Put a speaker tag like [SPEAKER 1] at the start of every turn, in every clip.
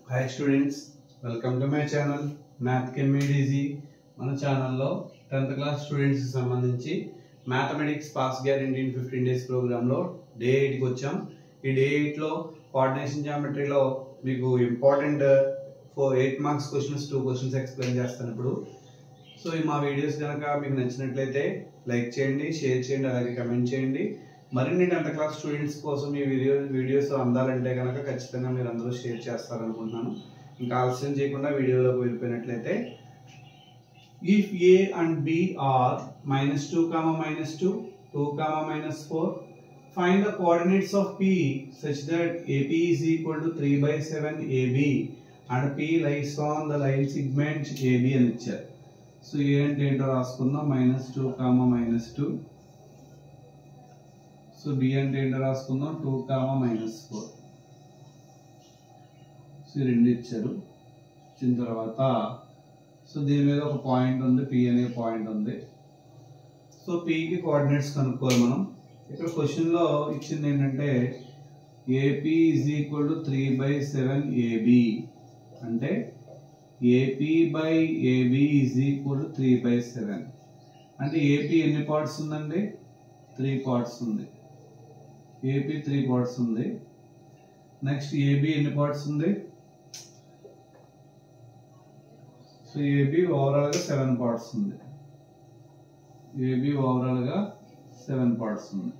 [SPEAKER 1] Hi students, welcome to my channel Math Chem Made Easy. మన ఛానల్లో 10th class students కి సంబంధించి mathematics pass guarantee in 15 days programme లో day 8 కి వచ్చాం. ఈ డే 8 లో కోఆర్డినేషన్ జియోమెట్రీలో మీకు important 8 marks questions 2 questions explain చేస్తాను ఇప్పుడు. సో ఈ మా వీడియోస్ కనుక మీకు నచ్చినట్లయితే లైక్ చేయండి, షేర్ చేయండి, అలాగే కమెంట్ చేయండి. మరిన్ని 10th క్లాస్ స్టూడెంట్స్ కోసం ఈ వీడియోస్ అందాలంటే కనుక ఖచ్చితంగా మీరు అందరూ షేర్ చేస్తారనుకుంటున్నాను. ఇంకా ఆలస్యం చేయకుండా వీడియోలోకి వెళ్ళిపోయినట్లయితే, if a and b are -2, -2, 2, -4, find the coordinates of p such that AP is equal to 3/7 AB and p lies on the line segment AB అని ఇచ్చారు. సో ఏంటో రాసుకుందాం, -2, -2. సో b అంటే ఏంటో రాసుకుందాం, 2, -4. సో రెండు ఇచ్చారు. ఇచ్చిన తర్వాత సో దీని మీద ఒక పాయింట్ ఉంది, p అనే పాయింట్ ఉంది. సో p కి కోఆర్డినేట్స్ కనుక్కోవాలి మనం. ఇక్కడ క్వశ్చన్ లో ఇచ్చింది ఏంటంటే AP is equal to 3/7 AB అంటే AP by AB is equal to 3/7 అంటే AP ఎన్ని పార్ట్స్ ఉందండి? 3 పార్ట్స్ ఉంది. AP 3 పార్ట్స్ ఉంది. నెక్స్ట్ AB ఎన్ని పార్ట్స్ ఉంది? సో AB ఓవరాల్ గా 7 పార్ట్స్ ఉంది. AB ఓవరాల్ గా 7 పార్ట్స్ ఉంది.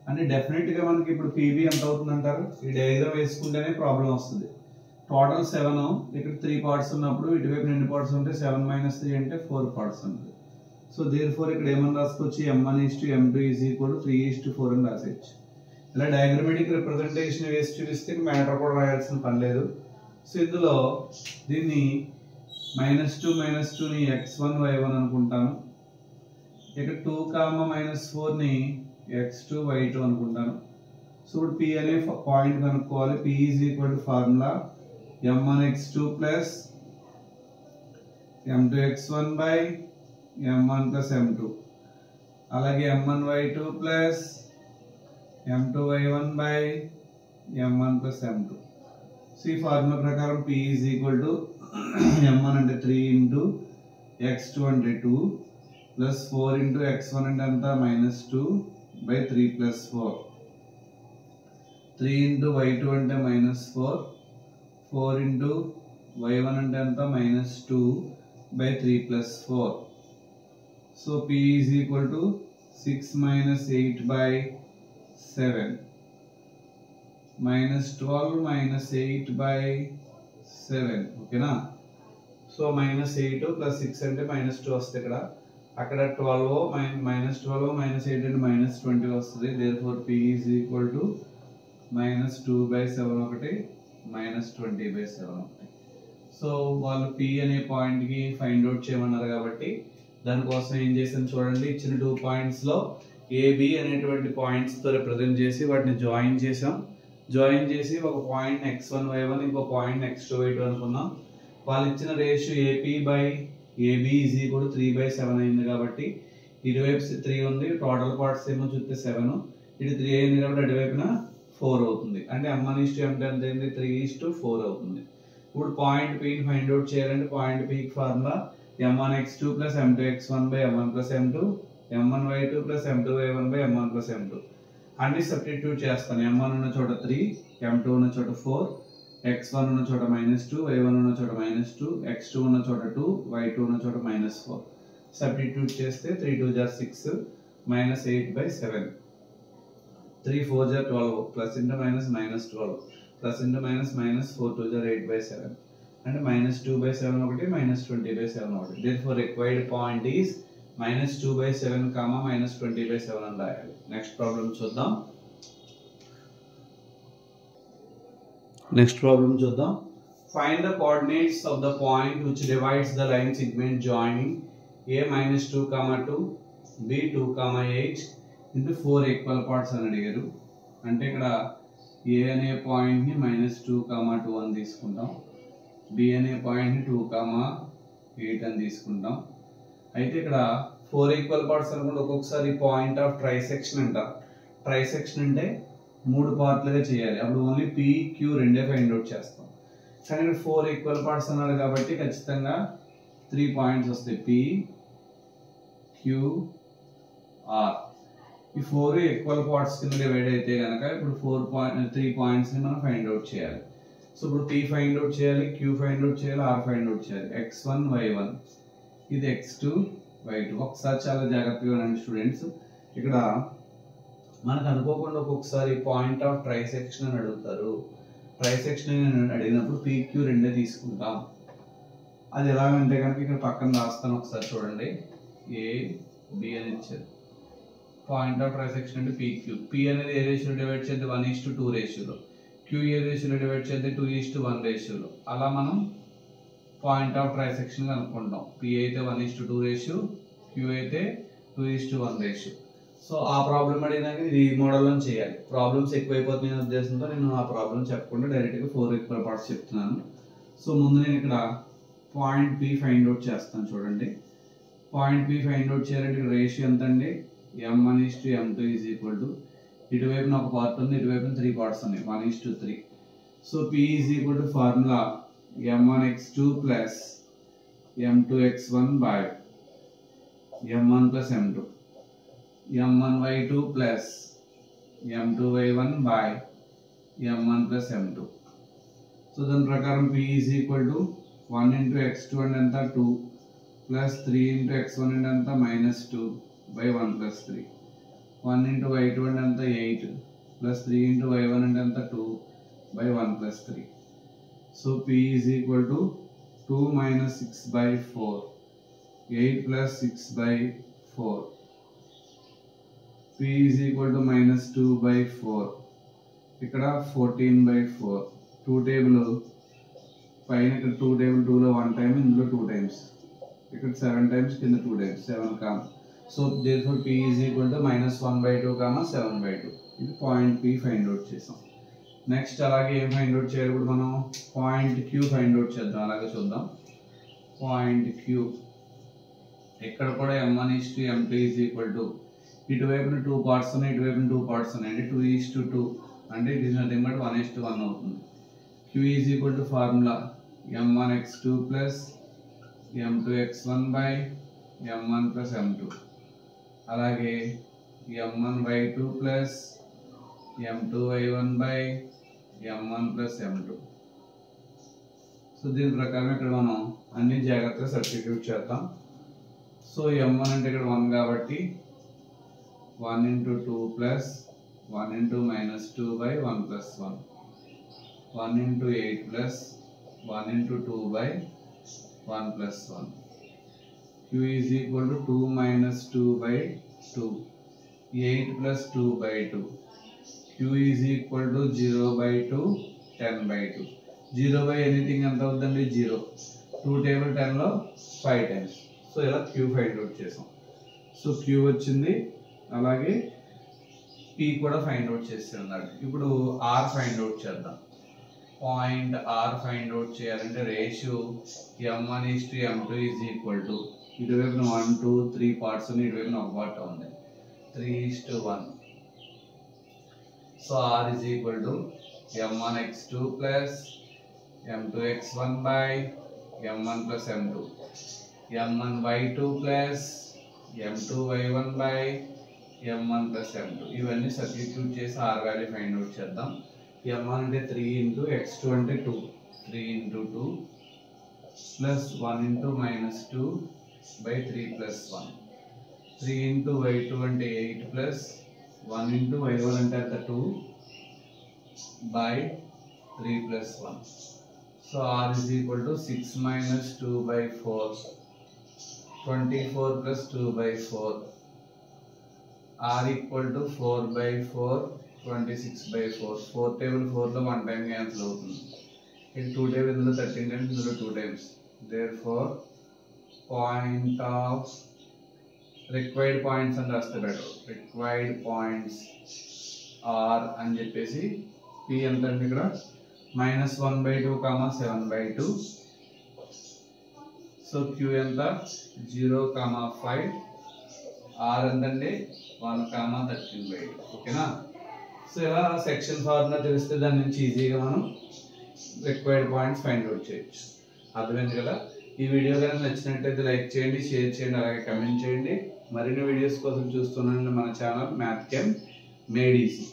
[SPEAKER 1] అంటే డెఫినెట్ గా మనకి ఇప్పుడు PB ఎంత అవుతుంది అంటారు? ఈ డయాగ్రామ్ వేసుకుంటేనే ప్రాబ్లం వస్తుంది. టోటల్ 7, ఇక్కడ 3 పార్ట్స్ ఉన్నప్పుడు ఇటువైపు ఎన్ని పార్ట్స్ ఉంటే 7 - 3 అంటే 4 పార్ట్స్ ఉంటుంది. సో దేర్ఫోర్ ఇక్కడ ఏమని రాసుకోవచ్చు, M1:M2 is equal to 3:4 అని రాసేయచ్చు. ఇలా డయాగ్రమాటిక్ రిప్రజెంటేషన్ వేసి చూపిస్తే మ్యాటర్ కూడా రాయాల్సిన పని లేదు. సో ఇందులో దీన్ని -2 ని x1 y1 అనుకుంటాను. ఇక్కడ 2, -4 ని x2 y2 అనుకుంటాను. సో ఇప్పుడు p అనే పాయింట్ కనుక్కోవాలి. p is equal to formula m1x2 plus m2x1 by m1 plus m2 అలాగే m1y2 plus m2y1 by m1 plus m2. So ఈ ఫార్ములా ప్రకారం p is equal to m1 అంటే 3 into x2 అంటే 2 plus 4 into x1 అంటే ఎంత -2 by 3 plus 4. 3 into y2 అంటే -4, 4 into y1 అంటే ఎంత -2 by 3 plus 4. So p is equal to 6 - 8 by 7 -12 - 8 by 7. ఓకేనా? సో -8 plus 6 అంటే -2 వస్తుంది. ఇక్కడ అక్కడ 12 -12 -8 అంటే -20 వస్తుంది. Therefore p is equal to -2/7 ఒకటి, -20/7 ఒకటి. సో వాళ్ళు p అనే పాయింట్ కి ఫైండ్ అవుట్ చేయమన్నారు కాబట్టి దానికోసం ఏం చేసాను చూడండి. ఇచ్చిన 2 పాయింట్స్ లో AB అనేటువంటి పాయింట్స్ తో రిప్రజెంట్ చేసి వాటిని జాయిన్ చేసాం. జాయిన్ చేసి ఒక పాయింట్ x1 y1 ఇంకో పాయింట్ x2 y2 అనుకున్నాం. వాళ్ళు ఇచ్చిన ratio AP by AB is equal to 3/7 అయింది కాబట్టి ఇటువైపు 3 ఉంది. టోటల్ పార్ట్స్ ఏమో చూస్తే 7, ఇటు 3 అయింది కాబట్టి అటువైపున 4 అవుతుంది. అంటే m1:m2 ఎంత అయింది? 3:4 అవుతుంది. ఇప్పుడు పాయింట్ P ని ఫైండ్ అవుట్ చేయాలంటే పాయింట్ P కి formula m1x2 plus m2x1 by m1 plus m2, m1y2 plus m2y1 by m1 plus m2. అన్ని సబ్స్టిట్యూట్ చేస్తాను. m1 ఉన్న చోట 3, m2 ఉన్న చోట 4, x1 ఉన్న చోట -2, y1 ఉన్న చోట -2, x2 ఉన్న చోట 2, y2 ఉన్న చోట -4. సబ్స్టిట్యూట్ చేస్తే 3 2 = 6 -8/7, 3 4 = 12 plus into minus -12 plus into minus -4 2 = 8/7 అంటే -2/7 ఒకటి, -20/7 ఒకటి. దేర్ఫోర్ రిక్వైర్డ్ పాయింట్ ఈస్ -2/7, -20/7 అని రాయాలి. నెక్స్ట్ ప్రాబ్లం చూద్దాం. Find the coordinates of the point which divides the line segment joining a -2, 2 b 2, 8 into 4 equal parts అని అడిగారు. అంటే ఇక్కడ a అనే పాయింట్ ని -2, 2 అని తీసుకుంటాం. b అనే పాయింట్ ని 2, 8 అని తీసుకుంటాం. అయితే ఇక్కడ 4 ఈక్వల్ పార్ట్స్ అనుకుంటే ఒక్కొక్కసారి పాయింట్ ఆఫ్ ట్రైసెక్షన్ అంటారు. ట్రైసెక్షన్ అంటే 3 పార్ట్లుగా చేయాలి. అప్పుడు ఓన్లీ p q రెండే ఫైండ్ అవుట్ చేస్తాం. కానీ ఇక్కడ 4 ఈక్వల్ పార్ట్స్ అన్నారు కాబట్టి ఖచ్చితంగా 3 పాయింట్స్ వస్తాయి, P Q R. ఈ 4 ఈక్వల్ పార్ట్స్ కింద డివైడ్ అయితే కనుక ఇప్పుడు 3 పాయింట్స్ ని మనం ఫైండ్ అవుట్ చేయాలి. సో ఇప్పుడు P ఫైండ్ అవుట్ చేయాలి, Q ఫైండ్ అవుట్ చేయాలి, R ఫైండ్ అవుట్ చేయాలి. x1 y1 ఇది x2 y2. ఒకసారి చాలా జాగ్రత్తగా ఉండండి స్టూడెంట్స్. ఇక్కడ మనకు అనుకోకుండా ఒక్కొక్కసారి పాయింట్ ఆఫ్ ట్రైసెక్షన్ అని అడుగుతారు. ట్రైసెక్షన్ అడిగినప్పుడు PQ రెండే తీసుకుంటాం. అది ఎలాగంటే కనుక ఇక్కడ పక్కన రాస్తాను, ఒకసారి చూడండి. A B అని ఇచ్చారు. పాయింట్ ఆఫ్ ట్రైసెక్షన్ అంటే PQ. P అనేది ఏ రేషియోలో డివైడ్ చేద్ది? 1:2 రేషియోలో. Q ఏ రేషియోలో డివైడ్ చేద్ది? 2:1 రేషియోలో. అలా మనం పాయింట్ ఆఫ్ ట్రైసెక్షన్ కనుక్కుంటాం. P అయితే 1:2 రేషియో, Q అయితే 2:1 రేషియో. సో ఆ ప్రాబ్లం అడిగినాక ఇది ఈ మోడల్లో చేయాలి. ప్రాబ్లమ్స్ ఎక్కువైపోతున్నాయి అనే ఉద్దేశంతో నేను ఆ ప్రాబ్లం చెప్పకుండా డైరెక్ట్గా 4 ఈక్వల్ పార్ట్స్ చెప్తున్నాను. సో ముందు నేను ఇక్కడ పాయింట్ P ఫైండ్ అవుట్ చేస్తాను. చూడండి, పాయింట్ P ఫైండ్ అవుట్ చేయాలంటే ఇక్కడ రేషియో ఎంత అండి? m1:m2 ఈజ్ ఈక్వల్ టు, ఇటువైపున ఒక పార్ట్ ఉంది, ఇటువైపున 3 పార్ట్స్ ఉన్నాయి, 1:3. So P is equal to formula m1x2 plus m2x1 by m1 plus m2, m1y2 plus m2y1 by m1 plus m2. So దాని ప్రకారం P is equal to 1 into x2 అంటే ఎంత? 2 plus 3 into x1 అంటే ఎంత? -2 by 1 plus 3. 1 into y2 అంటే ఎంత? 8 plus 3 into y1 అంటే ఎంత? 2 by 1 plus 3. So P is equal to 2 minus 6 by 4, 8 plus 6 by 4. P is equal to -2 by 4. ఇక్కడ 14 by 4. 2 table పైన ఇక్కడ 2 టేబుల్ 2 లో 1 టైం, ఇందులో 2 టైమ్స్, ఇక్కడ 7 టైమ్స్, కింద 2 times, 7 comma. So therefore P is equal to -1 by 2 comma 7 by 2. ఇది point P find out చేసాం. Next అలాగే ఏం ఫైండ్ అవుట్ చేయాలి? ఇప్పుడు మనం పాయింట్ Q ఫైండ్ అవుట్ చేద్దాం. అలాగే చూద్దాం. పాయింట్ Q ఇక్కడ కూడా m1:m2 ఈజ్ ఈక్వల్ టు, ఇటువైపున 2 పార్ట్స్ ఉన్నాయి, ఇటువైపున 2 పార్ట్స్ ఉన్నాయి, అంటే 2:2 అంటే ఇట్ ఈస్ నథింగ్ బట్ 1:1 అవుతుంది. Q is equal to formula m1x2 plus m2x1 by m1 plus m2. అలాగే m1y2 plus m2y1 by m1 plus m2. So దీని ప్రకారం ఇక్కడ మనం అన్ని జాగ్రత్తగా సబ్స్టిట్యూట్ చేద్దాం. సో m1 అంటే ఇక్కడ 1 కాబట్టి 1 into 2 plus 1 into -2 by 1 plus 1. 1 into 8 plus 1 into 2 by 1 plus 1. Q is equal to 2 minus 2 by 2. 8 plus 2 by 2. Q is equal to 0 by 2, 10 by 2. 0 by anything ఎంత అవుతుందండి? 0. 2 టేబుల్ 10 లో 5 టైమ్స్. సో ఇలా Q find out చేసాం. So Q వచ్చింది, అలాగే P కూడా find out చేస్తున్నాడు. ఇప్పుడు R ఫైండ్ అవుట్ చేద్దాం. పాయింట్ R ఫైండ్ అవుట్ చేయాలంటే ratio m1:m2 is equal to, ఇటువైపున 1 2 3 పార్ట్స్ ఉన్నాయి, ఇటువైపున ఒక పార్ట్ ఉంది, 3:1. So R is equal to m1x2 plus m2x1 by m1 plus m2, m1y2 plus m2y1 by m1 plus m2. ఇవన్నీ substitute చేసి R value find out చేద్దాం. m1 అంటే 3 into x2 అంటే 2, 3 into 2 plus 1 into -2 by 3 plus 1. 3 into y2 అంటే 8 plus 1 into y1 అంటే 2 by 3 plus 1. So R is equal to 6 minus 2 by 4, 24 plus 2 by 4. R equal to 4 by 4, 26 by 4. 4 table 4 లో 1 time cancel అవుతుంది. ఇది 2 table ఇందులో 13 times, ఇందులో 2 times. Therefore point of required points and రాస్తే better. Required points are అని చెప్పేసి P ఎంత అంటే ఇక్కడ -1/2, 7/2. సో Q ఎంత? 0, 5. R ఎంతండి? 1, 13/2. ఓకేనా? సో ఇలా సెక్షన్ ఫార్ములా తెలిస్తే దాని నుంచి ఈజీగా మనం రిక్వైర్డ్ పాయింట్స్ ఫైండ్ అవుట్ చేయొచ్చు. అర్థమైంది కదా. ఈ వీడియో కనుక నచ్చినట్లయితే లైక్ చేయండి, షేర్ చేయండి, అలాగే కమెంట్ చేయండి. మరిన్ని వీడియోస్ కోసం చూస్తున్నాను మన ఛానల్ మ్యాథ్ కెమ్ మేడ్ ఈజీ.